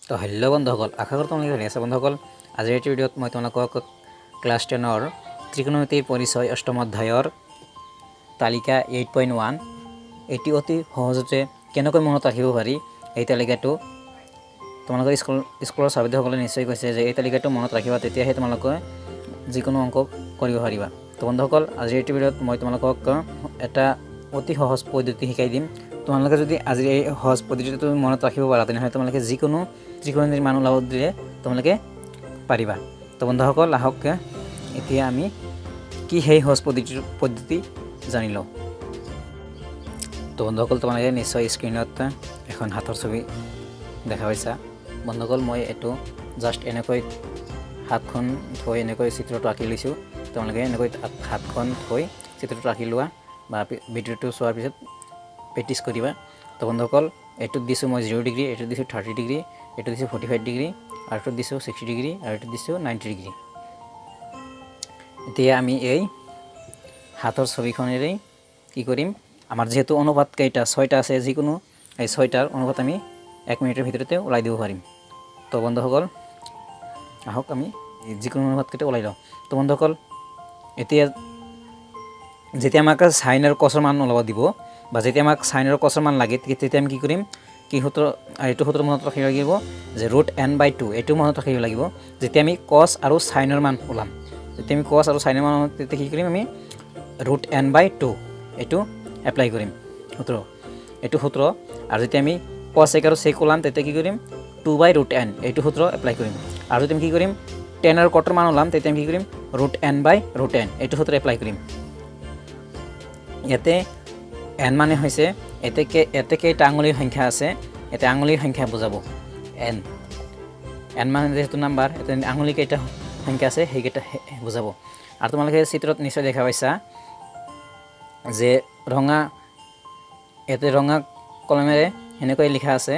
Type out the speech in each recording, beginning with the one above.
তো হেল্ল' বন্ধুসকল, আশা কৰোঁ তোমালোকে ভালে আছা। বন্ধুসকল, আজিৰ এই ভিডিঅ'ত মই তোমালোকক ক্লাছ 10ৰ ত্ৰিকোণমিতিৰ পৰিচয় অষ্টম অধ্যায়ৰ তালিকা 8.1 এটি অতি সহজতে কেনেকৈ মনত ৰাখিব পাৰি এই তালিকাটো তোমালোকৰ স্কুলৰ ছাত্ৰীসকলে নিশ্চয় কৈছে যে এই তালিকাটো মনত ৰাখিবা, তেতিয়াহে তোমালোকে যিকোনো অংক কৰিব পাৰিবা। তো বন্ধুসকল, আজিৰ এই ভিডিঅ'ত মই তোমালোকক এটা অতি সহজ পদ্ধতি শিকাই দিম। তোমালোকে যদি আজি এই সহজ পদ্ধতিটো তুমি মনত ৰাখিব পাৰা, তেনেহ'লে তোমালোকে যিকোনো ত্ৰিকোণমিতিৰ মান ওলাব দিলে তোমালোকে পাৰিবা। তো বন্ধুসকল, আহক এতিয়া আমি কি সেই সহজ পদ্ধতি জানি লওঁ। তো বন্ধুসকল, তোমালোকে নিশ্চয় স্ক্ৰীণত এখন হাতৰ ছবি দেখা পাইছা। বন্ধুসকল, মই এইটো জাষ্ট এনেকৈ হাতখন থৈ এনেকৈ চিত্ৰটো আঁকি লৈছোঁ। তোমালোকে এনেকৈ হাতখন থৈ চিত্ৰটো আঁকি লোৱা বা ভিডিঅ'টো চোৱাৰ পিছত প্ৰেক্টিছ কৰিবা। তো বন্ধুসকল, এইটোত দিছোঁ মই 0 ডিগ্ৰী, এইটোত দিছোঁ 30 ডিগ্ৰী, এইটো দিছোঁ 45 ডিগ্ৰী, আৰু এইটোত দিছোঁ 60 ডিগ্ৰী, আৰু এইটোত দিছোঁ 90 ডিগ্ৰী। এতিয়া আমি এই হাতৰ ছবিখনেৰেই কি কৰিম, আমাৰ যিহেতু অনুপাত কেইটা 6টা আছে, যিকোনো এই 6টাৰ অনুপাত আমি 1 মিনিটৰ ভিতৰতে ওলাই দিব পাৰিম। তো বন্ধুসকল, আহক আমি যিকোনো অনুপাত কেইটা ওলাই লওঁ। তো বন্ধুসকল, এতিয়া যেতিয়া আমাক সাইন আৰু কচৰ মান ওলাব দিব, বা যেতিয়া আমাক সাইন আৰু কচৰ মান লাগে, তেতিয়া আমি কি কৰিম, কি সূত্ৰ, এইটো সূত্ৰ মনত ৰাখিব লাগিব যে √n/2 এইটো মনত ৰাখিব লাগিব। যেতিয়া আমি কচ আৰু সাইনৰ মান ওলাম, যেতিয়া আমি কচ আৰু সাইনৰ মান ওলাম, তেতিয়া কি কৰিম, আমি √n/2 এইটো এপ্লাই কৰিম সূত্ৰ, এইটো সূত্ৰ। আৰু যেতিয়া আমি কচেক আৰু চেক ওলাম, তেতিয়া কি কৰিম, 2/√n এইটো সূত্ৰ এপ্লাই কৰিম। আৰু যদি আমি কি কৰিম, টেন আৰু কটৰ মান ওলাম, তেতিয়া আমি কি কৰিম, √n/√n এইটো সূত্ৰ এপ্লাই কৰিম। ইয়াতে n মানে হৈছে এতে কেইটা আঙুলিৰ সংখ্যা আছে, ইয়াতে আঙুলিৰ সংখ্যা বুজাব n মানে যেহেতু নাম্বাৰ, ইয়াতে আঙুলি কেইটা সংখ্যা আছে সেইকেইটা বুজাব। আৰু তোমালোকে চিত্ৰত নিশ্চয় দেখা পাইছা যে ইয়াতে ৰঙা কলমেৰে সেনেকৈ লিখা আছে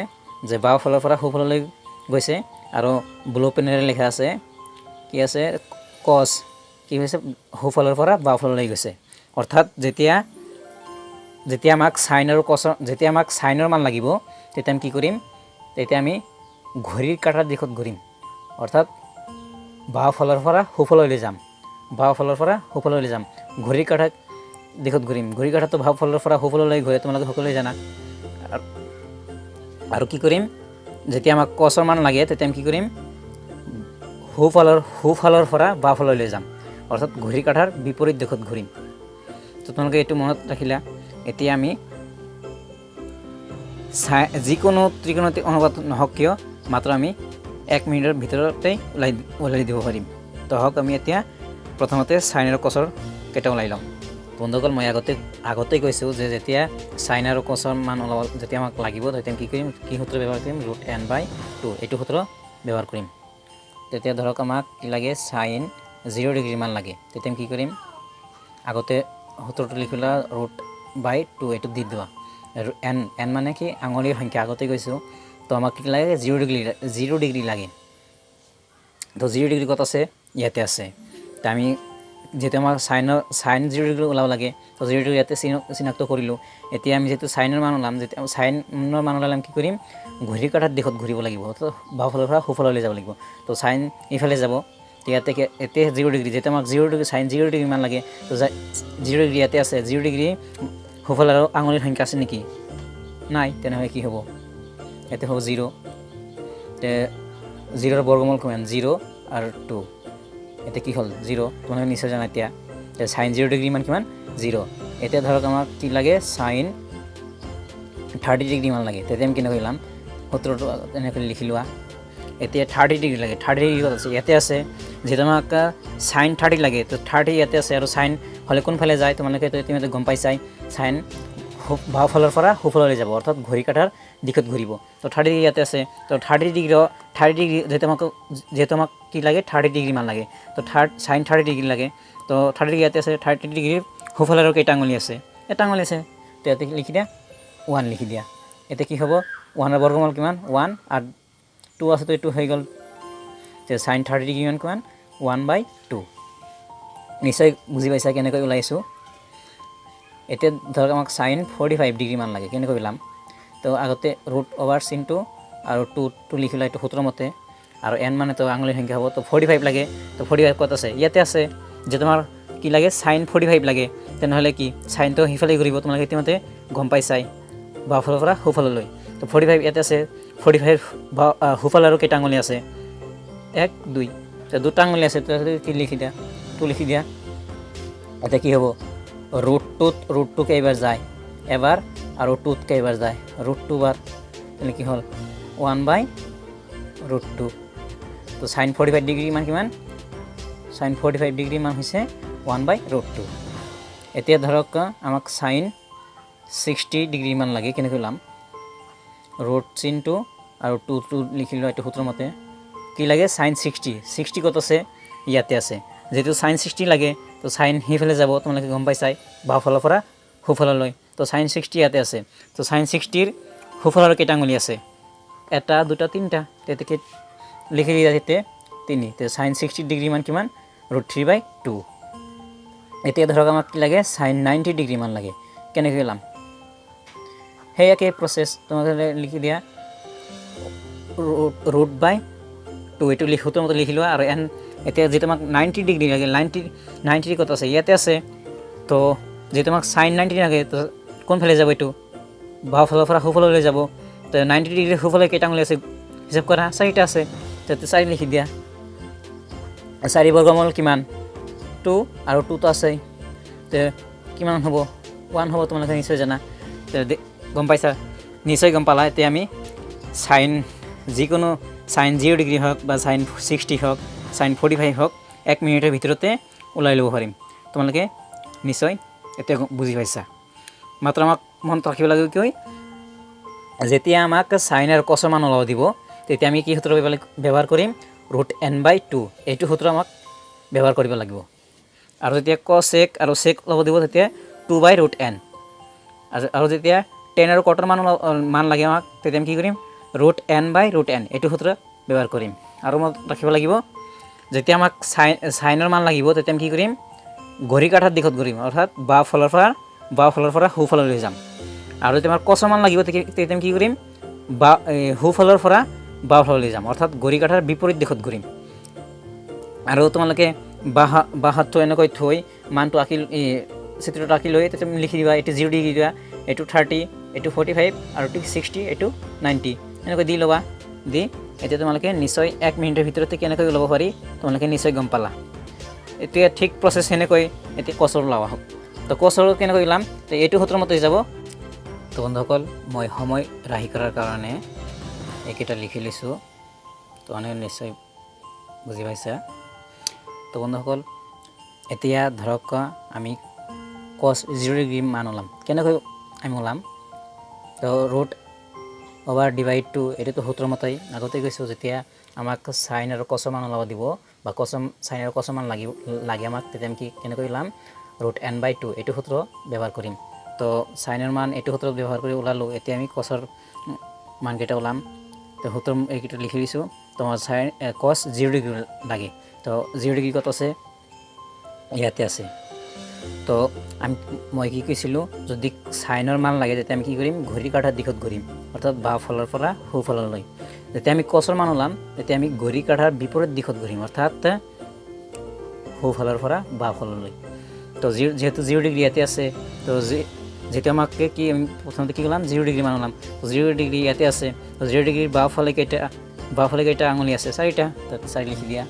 যে বাওঁ ফালৰ পৰা সোঁফাললৈ গৈছে, আৰু ব্লু পেনেৰে লিখা আছে কি আছে, কচ কি হৈছে, সোঁফালৰ পৰা বাওঁ ফাললৈ গৈছে। অৰ্থাৎ যেতিয়া আমাক সাইন আৰু কচৰ, যেতিয়া আমাক সাইনৰ মান লাগিব, তেতিয়া আমি কি কৰিম, তেতিয়া আমি ঘড়ীৰ কাঁটাৰ দিশত ঘূৰিম। অৰ্থাৎ বাওঁ ফালৰ পৰা সোঁফাললৈ যাম, বাওঁ ফালৰ পৰা সোঁফাললৈ যাম, ঘড়ীৰ কাঁটাৰ দিশত ঘূৰিম। ঘড়ীৰ কাঁটাটো বাওঁ ফালৰ পৰা সোঁফাললৈ ঘূৰে, তোমালোকে সকলোৱে জানা। আৰু কি কৰিম, যেতিয়া আমাক কচৰ মান লাগে, তেতিয়া আমি কি কৰিম, সোঁফালৰ পৰা বাওঁ ফাললৈ যাম, অৰ্থাৎ ঘড়ীৰ কাঁটাৰ বিপৰীত দিশত ঘূৰিম। তো তোমালোকে এইটো মনত ৰাখিলা। এতিয়া আমি যিকোনো ত্ৰিকোণমিতিক অনুপাত নহওক কিয়, মাত্ৰ আমি 1 মিনিটৰ ভিতৰতেই ওলাই দিব পাৰিম। তো হওক, আমি এতিয়া প্ৰথমতে সাইন আৰু কচৰ কেইটা ওলাই লওঁ। বন্ধুসকল, মই আগতেই কৈছোঁ যে যেতিয়া সাইন আৰু কচৰ মান ওলাব, যেতিয়া আমাক লাগিব, তেতিয়া কি কৰিম, কি সূত্ৰ ব্যৱহাৰ কৰিম, √n/2 এইটো সূত্ৰ ব্যৱহাৰ কৰিম। তেতিয়া ধৰক আমাক কি লাগে, সাইন 0 ডিগ্ৰী মান লাগে, তেতিয়া আমি কি কৰিম, আগতে সূত্ৰটো লিখিলা √/2 এইটো দি দিবা। আৰু n মানে কি, আঙুলিৰ সংখ্যা, আগতে কৈছোঁ। তো আমাক কি লাগে, 0 ডিগ্ৰী লাগে। তো 0 ডিগ্ৰী ক'ত আছে, ইয়াতে আছে। তো আমি যিহেতু আমাৰ সাইন 0 ডিগ্ৰী ওলাব লাগে, তো 0 ডিগ্ৰী ইয়াতে চিনাক্ত কৰিলোঁ। এতিয়া আমি যিহেতু সাইনৰ মান ওলাম, যেতিয়া সাইনৰ মান ওলালে আমি কি কৰিম, ঘড়ীৰ কাঁটাৰ দিশত ঘূৰিব লাগিব, তো বাওঁ ফালৰ পৰা সোঁফাললৈ যাব লাগিব। তো সাইন ইফালে যাব, তো এতিয়া 0 ডিগ্ৰী, যেতিয়া আমাক 0 ডিগ্ৰী সাইন 0 ডিগ্ৰী মান লাগে, তো 0 ডিগ্ৰী ইয়াতে আছে। 0 ডিগ্ৰী সোঁফালৰ আঙুলিৰ সংখ্যা আছে নেকি, নাই, তেনেহ'লে কি হ'ব, ইয়াতে হ'ব 0। 0ৰ বৰ্গমূল কিমান, 0 আৰু 2, এতিয়া কি হ'ল 0, তোমালোকে নিশ্চয় জানা। এতিয়া সাইন 0 ডিগ্ৰী মান কিমান, 0। এতিয়া ধৰক আমাক কি লাগে, সাইন 30 ডিগ্ৰী মান লাগে, তেতিয়া আমি কেনেকৈ ওলাম, সূত্ৰটো এনেকৈ লিখি লোৱা। এতিয়া 30 ডিগ্ৰী লাগে, 30 ডিগ্ৰী ক'ত আছে, ইয়াতে আছে। যিহেতু আমাক সাইন 30 লাগে, তো 30 ইয়াতে আছে, আৰু সাইন হ'লে কোনফালে যায়, তোমালোকে ইতিমধ্যে গম পাইছাই, সাইন বাওঁ ফালৰ পৰা সোঁফাললৈ যাব, অৰ্থাৎ ঘড়ীৰ কাঁটাৰ দিশত ঘূৰিব। তো 30 ডিগ্ৰী ইয়াতে আছে, তো 30 ডিগ্ৰী যিহেতু আমাক কি লাগে, 30 ডিগ্ৰী মান লাগে, তো সাইন 30 ডিগ্ৰী লাগে। তো 30 ডিগ্ৰী ইয়াতে আছে, 30 ডিগ্ৰীৰ সোঁফালৰ কেইটা আঙুলি আছে, এটা আঙুলি আছে, তো ইয়াতে লিখি দিয়া 1 লিখি দিয়া। এতিয়া কি হ'ব, 1ৰ বৰ্গমূল কিমান, 1, আৰু 2 আছে, তো এইটো হৈ গ'ল। যে সাইন 30 ডিগ্ৰী মান কিমান, 1/2। নিশ্চয় বুজি পাইছা কেনেকৈ ওলাইছোঁ। এতিয়া ধৰক আমাক সাইন 45 ডিগ্ৰী মান লাগে, কেনেকৈ ওলাম, তো আগতে √চিনটো আৰু টু লিখিলোঁ এইটো সূত্ৰ মতে আৰু এন মানে তো আঙুলিৰ সংখ্যা হ'ব তো 45 লাগে তো 45 ক'ত আছে ইয়াতে আছে যে তোমাৰ কি লাগে সাইন 45 লাগে তেনেহ'লে কি সাইনটো সিফালে ঘূৰিব তোমালোকে ইতিমধ্যে গম পাইছাই বাওঁফালৰ পৰা সোঁফাললৈ তো 45 ইয়াতে আছে 45 সোঁফালে আৰু কেইটা আঙুলি আছে 1 2 তো দুটা আঙুলি আছে তো কি লিখি দিয়া 2 লিখি দিয়া এটা কি হ'ব ৰুট টু কেইবাৰ যায় এবাৰ আৰু টুত কেইবাৰ যায় √2 বাৰ তেনে কি হ'ল 1/√2 তো সাইন 45 ডিগ্ৰী মান কিমান সাইন 45 ডিগ্ৰী মান হৈছে 1/√2 এতিয়া ধৰক আমাক সাইন 60 ডিগ্ৰী মান লাগে কেনেকৈ লাম ৰুট চিনটো আৰু 2 লিখিলোঁ এইটো সূত্ৰ মতে কি লাগে সাইন 60 কত আছে ইয়াতে আছে যেহেতু সাইন 60 লাগে তো সাইন সিফালে যাব তোমালোকে গম পাইছাই বাওঁফালৰ পৰা সোঁফাললৈ তো সাইন 60 ইয়াতে আছে তো সাইন 60 ৰ সোঁফালৰ কেইটা আঙুলি আছে এটা দুটা তিনটা তেতে লিখি দিয়া যেতে 3 তো সাইন 60 ডিগ্ৰী মান কিমান √3/2 এতিয়া ধৰক আমাক কি লাগে সাইন 90 ডিগ্ৰী মান লাগে কেনেকৈ লাম সেই একেই প্ৰসেস তোমালোকে লিখি দিয়া √2 এইটো সূত্ৰৰ মতে লিখিলোঁ আৰু এন এতিয়া যেটা আমাক 90 ডিগ্ৰী লাগে 90 কত আছে ইয়াতে আছে তো যেটা আমাক সাইন 90 লাগে তো কোনফালে যাব এইটো বাওঁফালৰ পৰা সোঁফাললৈ যাব তো 90 ডিগ্ৰী সোঁফালে কেইটা আঙুলি আছে হিচাপ কৰা 4টা আছে তো 4 লিখি দিয়া 4 বৰ্গমূল কিমান 2 আৰু 2 তো আছে তো কিমান হ'ব 1 হ'ব তোমালোকে নিশ্চয় জানা তো গম পাইছা নিশ্চয় গম পালা এতিয়া আমি সাইন যিকোনো সাইন 0 ডিগ্ৰী হওক বা সাইন 60 হওক সাইন 45 হওক 1 মিনিটৰ ভিতৰতে ওলাই ল'ব পাৰিম তোমালোকে নিশ্চয় এতিয়া বুজি পাইছা মাত্ৰ আমাক মনত ৰাখিব লাগিব কি যেতিয়া আমাক সাইন আৰু কছৰ মান ওলাব দিব তেতিয়া আমি কি সূত্ৰ ব্যৱহাৰ কৰিম √n/2 এইটো সূত্ৰ আমাক ব্যৱহাৰ কৰিব লাগিব আৰু যেতিয়া cosec আৰু sec ওলাব দিব তেতিয়া 2/√n আৰু যেতিয়া tan আৰু cot মান লাগে আমাক তেতিয়া আমি কি কৰিম √n/√n এইটো সূত্ৰ ব্যৱহাৰ কৰিম আৰু মনত ৰাখিব লাগিব যেতিয়া আমাক সাইনৰ মান লাগিব তেতিয়া আমি কি কৰিম ঘড়ী কাটাৰ দিশত ঘূৰিম অৰ্থাৎ বাওঁফালৰ পৰা সোঁফাললৈ যাম আৰু যেতিয়া আমাৰ কছৰ মান লাগিব তেতিয়া আমি কি কৰিম সোঁফালৰ পৰা বাওঁফাললৈ যাম অৰ্থাৎ ঘড়ী কাটাৰ বিপৰীত দিশত ঘূৰিম আৰু তোমালোকে বাহাতটো এনেকৈ থৈ মানটো আঁকি চিত্ৰটো আঁকি লৈ তেতিয়া লিখি দিবা এইটো 0 ডিগ্ৰী দিবা এইটো 30 এইটো 45 আৰু 60 এইটো 90 এনেকৈ দি ল'বা দি এতিয়া তোমালোকে নিশ্চয় 1 মিনিটৰ ভিতৰতে কেনেকৈ ওলাব পাৰি তোমালোকে নিশ্চয় গম পালা এতিয়া ঠিক প্ৰসেস হেনেকৈ এতিয়া কছৰ ওলাব হ'ব তো কছৰ কেনেকৈ ওলাম তো এইটো সূত্ৰৰ মতে যাব তো বন্ধুসকল মই সময় ৰাহি কৰাৰ কাৰণে এইকেইটা লিখি লৈছোঁ তো অনেক নিশ্চয় বুজি পাইছা তো বন্ধুসকল এতিয়া ধৰক আমি cos 0 ডিগ্ৰী মান ওলাম কেনেকৈ আমি ওলাম তো √/2 এইটো সূত্ৰৰ মতেই আগতে কৈছোঁ যেতিয়া আমাক সাইন আৰু কছৰ মান ওলাব দিব বা সাইন আৰু কছৰ মান লাগে আমাক তেতিয়া আমি কেনেকৈ ওলাম √n/2 এইটো সূত্ৰ ব্যৱহাৰ কৰিম তো সাইনৰ মান এইটো সূত্ৰ ব্যৱহাৰ কৰি ওলালোঁ এতিয়া আমি কছৰ মানকেইটা ওলাম তো সূত্ৰ এইকেইটা লিখি দিছোঁ তো সাইন cos 0 ডিগ্ৰী লাগে তো 0 ডিগ্ৰী কত আছে ইয়াতে আছে তো মই কি কৈছিলোঁ যদি সাইনৰ মান লাগে তেতিয়া আমি কি কৰিম ঘড়ী কাটাৰ দিশত ঘূৰিম অৰ্থাৎ বাওঁফালৰ পৰা সোঁফাললৈ যেতিয়া আমি কছৰ মান ওলাম তেতিয়া আমি ঘড়ী কাটাৰ বিপৰীত দিশত ঘূৰিম অৰ্থাৎ সোঁফালৰ পৰা বাওঁফাললৈ তো যেহেতু 0 ডিগ্ৰী ইয়াতে আছে তো যেহেতু আমাকে কি আমি প্ৰথমতে কি কৰিলাম 0 ডিগ্ৰী মান ওলাম তো 0 ডিগ্ৰী ইয়াতে আছে তো 0 ডিগ্ৰীৰ বাওঁফালে কেইটা আঙুলি আছে 4টা তাতে 4 লিখি দিয়া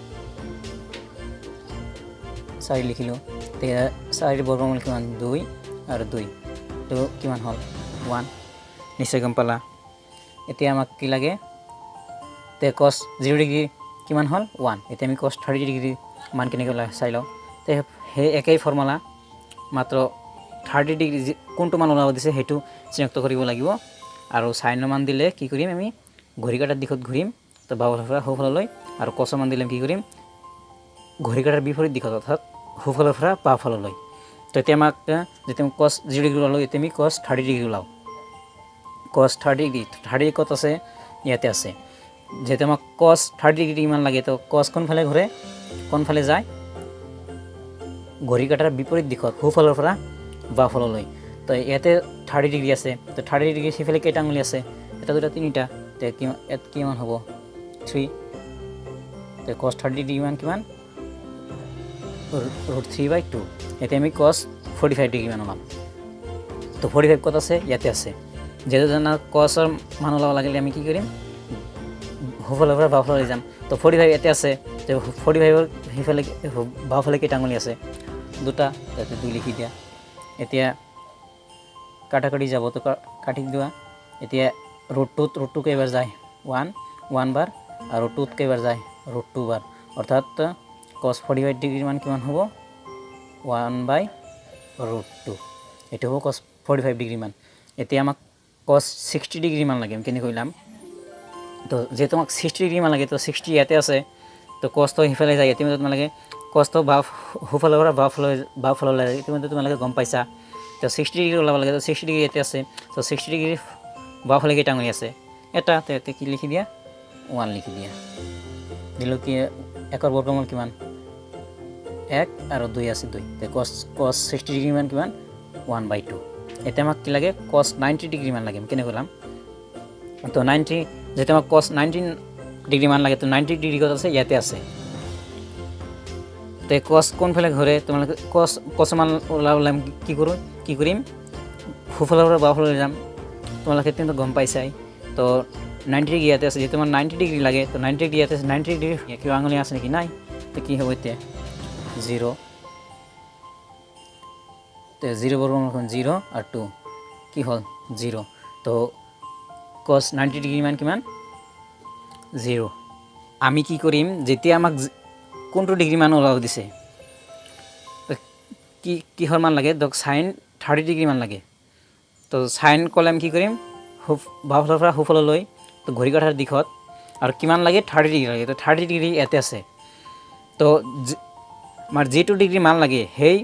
4 লিখিলোঁ তেতিয়া 4 বৰ্গমূল কিমান 2 আৰু 2 তো কিমান হ'ল 1 নিশ্চয় গম পালা এতিয়া আমাক কি লাগে তে cos 0 ডিগ্ৰী কিমান হ'ল 1 এতিয়া আমি cos 30 ডিগ্ৰী মান কেনেকৈ চাই লওঁ তে সেই একেই ফৰ্মুলা মাত্ৰ 30 ডিগ্ৰী কোনটো মান ওলাব দিছে সেইটো চিনাক্ত কৰিব লাগিব আৰু সাইনৰ মান দিলে কি কৰিম আমি ঘড়ী কাটাৰ দিশত ঘূৰিম তো বাওঁফালৰ পৰা সোঁফাললৈ আৰু কছৰ মান দিলে কি কৰিম ঘড়ী কাটাৰ বিপৰীত দিশত অৰ্থাৎ সোঁফালৰ পৰা বাওঁফাললৈ তো এতিয়া আমাক যেতিয়া আমি cos 0 ডিগ্ৰী ওলালোঁ এতিয়া আমি cos 30 ডিগ্ৰী ওলাওঁ cos 30 ডিগ্ৰী 30 কত আছে ইয়াতে আছে যেহেতু আমাক cos 30 ডিগ্ৰী ইমান লাগে তো cos কোনফালে ঘূৰে কোনফালে যায় ঘড়ী কাটাৰ বিপৰীত দিশত সোঁফালৰ পৰা বাওঁফাললৈ তো ইয়াতে 30 ডিগ্ৰী আছে তো 30 ডিগ্ৰী সিফালে কেইটা আঙুলি আছে এটা দুটা তিনিটা তে ইয়াত কিমান হ'ব 3 তে cos 30 ডিগ্ৰী মান কিমান √3/2 এতিয়া আমি cos 45 ডিগ্ৰী মান ওলাম তো 45 কত আছে ইয়াতে আছে যেহেতু জানা cosৰ মান ওলাব লাগিলে আমি কি কৰিম সোঁফালৰ পৰা বাওঁফালে যাম তো 45 ইয়াতে আছে তো 45ৰ সেইফালে বাওঁফালে কেইটা আঙুলি আছে দুটা তাতে 2 লিখি দিয়া এতিয়া কাটাকাটি যাব তো কাটি দিয়া এতিয়া √2 কেইবাৰ যায় 1 বাৰ আৰু 2 কেইবাৰ যায় √2 বাৰ অৰ্থাৎ cos 45 ডিগ্ৰী মান কিমান হ'ব 1/√2 এটা হ'ব cos 45 ডিগ্ৰী মান এতিয়া আমাক cos 60 ডিগ্ৰী মান লাগে কেনে কইলাম তো যেহেতু আমাক 60 ডিগ্ৰী মান লাগে তো 60 ইয়াতে আছে তো cos তো হিফালে যায় এতিমধ্যে তোমালোকে cos তো সোঁফালৰ পৰা বাওঁফালে লাগে ইতিমধ্যে তোমালোকে গম পাইছা তো 60 ডিগ্ৰী ওলাব লাগে তো 60 ডিগ্ৰী ইয়াতে আছে তো 60 ডিগ্ৰী বাওঁফালে কেইটা আঙুলি আছে এটা তো ইয়াতে কি লিখি দিয়া 1 লিখি দিয়া দিলো কি একৰ বৰ্গমূল কিমান 1 আৰু 2 আছে 2 তে cos 60 ডিগ্ৰী মান কিমান 1/2 এটা আমাক কি লাগে cos 90 ডিগ্ৰী মান লাগে কেনে কইলাম তো 90 যেটা আমাক cos 19 ডিগ্ৰী মান লাগে তো 90 ডিগ্ৰী কত আছে ইয়াতে আছে তে cos কোন ফালে ঘৰে তোমালোকে cos মান ওলাম কি কৰিম সোঁফালৰ পৰা বাওঁফালে যাম তোমালোকে কিন্তু গম পাইছাই তো 90 ডিগ্ৰী ইয়াতে আছে যেটা মান 90 ডিগ্ৰী লাগে তো 90 ডিগ্ৰী ইয়াতে আছে 90 ডিগ্ৰী কি আঙুলি আছে নেকি নাই তো কি হ'ব এতিয়া 0 তো 0 বর্গমূল 0 আর 2 কি হল 0 তো cos 90 ডিগ্ৰী মান কিমান 0 আমি কি কৰিম যেতিয়া আমাক কোনটো ডিগ্ৰী মান ওলাব দিছে কি হৰ মান লাগে দক sin 30 ডিগ্ৰী মান লাগে তো sin কলম কি কৰিম বাওঁফালৰ পৰা সোঁফাললৈ তো ঘড়ী কাটাৰ দিশত আৰু কিমান লাগে 30 ডিগ্ৰী লাগে তো 30 ডিগ্ৰী ইয়াতে আছে তো আমাৰ যেটো ডিগ্ৰী মান লাগে সেই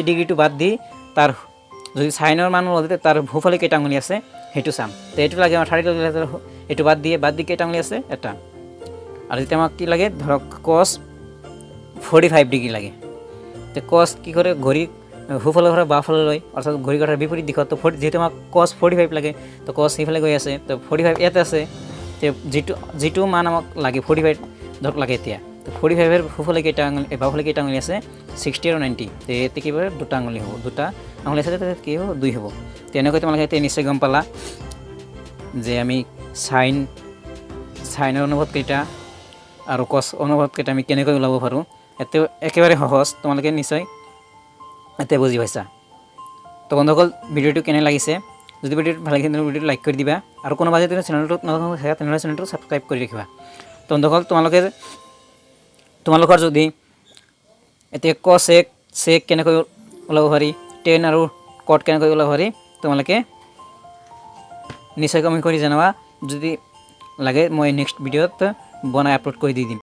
ডিগ্ৰীটো বাদ দি তাৰ যদি সাইনৰ মান ওলাতে তাৰ সোঁফালে কেইটা আঙুলি আছে হেতু চাম তো এটো লাগে আমাৰ 30 ডিগ্ৰী এটো বাদ দি কেইটা আঙুলি আছে এটা আৰু যেতিয়া আমাক কি লাগে ধৰক cos 45 ডিগ্ৰী লাগে তো cos কি কৰে ঘড়ী সোঁফালৰ পৰা বাওঁফাললৈ অৰ্থাৎ ঘড়ী কাটাৰ বিপৰীত দিশত তো যেহেতু আমাক cos 45 লাগে তো cos এইফালে গৈ আছে তো 45 ইয়াতে আছে তে যেটো মান আমাক লাগে 45 ধৰক লাগে এতিয়া তো 45 এৰ সোঁফালে কেইটা আঙুলি বাওঁফালে কেইটা আঙুলি আছে 60 আৰু 90 তে এতে কি হবে দুটা আঙুলি হ'ব দুটা আঙুলি আছে কি হ'ব 2 হ'ব তেনেকৈ তোমালোকে এতিয়া নিশ্চয় গম পালা যে আমি সাইনৰ অনুপাত কেইটা আৰু cos অনুপাত কেইটা আমি কেনেকৈ ওলাব পাৰো এতে একেবাৰে সহজ তোমালোকে নিশ্চয় এতে বুজি পাইছা তো বন্ধুসকল ভিডিওটো কেনে লাগিছে যদি ভিডিওটো ভাল লাগিছে তেন্তে ভিডিওটো লাইক কৰি দিবা আৰু কোনোবা যদি চেনেলটো নতুন হয় তেন্তে চেনেলটো সাবস্ক্ৰাইব কৰি ৰাখিবা তো বন্ধুসকল তোমালোকৰ যদি এতিয়া cos sec কেনেকৈ ওলাব পাৰি tan আৰু cot কেনেকৈ ওলাব পাৰি তোমালোকে নিশ্চয় কমেন্ট কৰি জনাবা যদি লাগে মই নেক্সট ভিডিওত বনাই আপলোড কৰি দি দিম।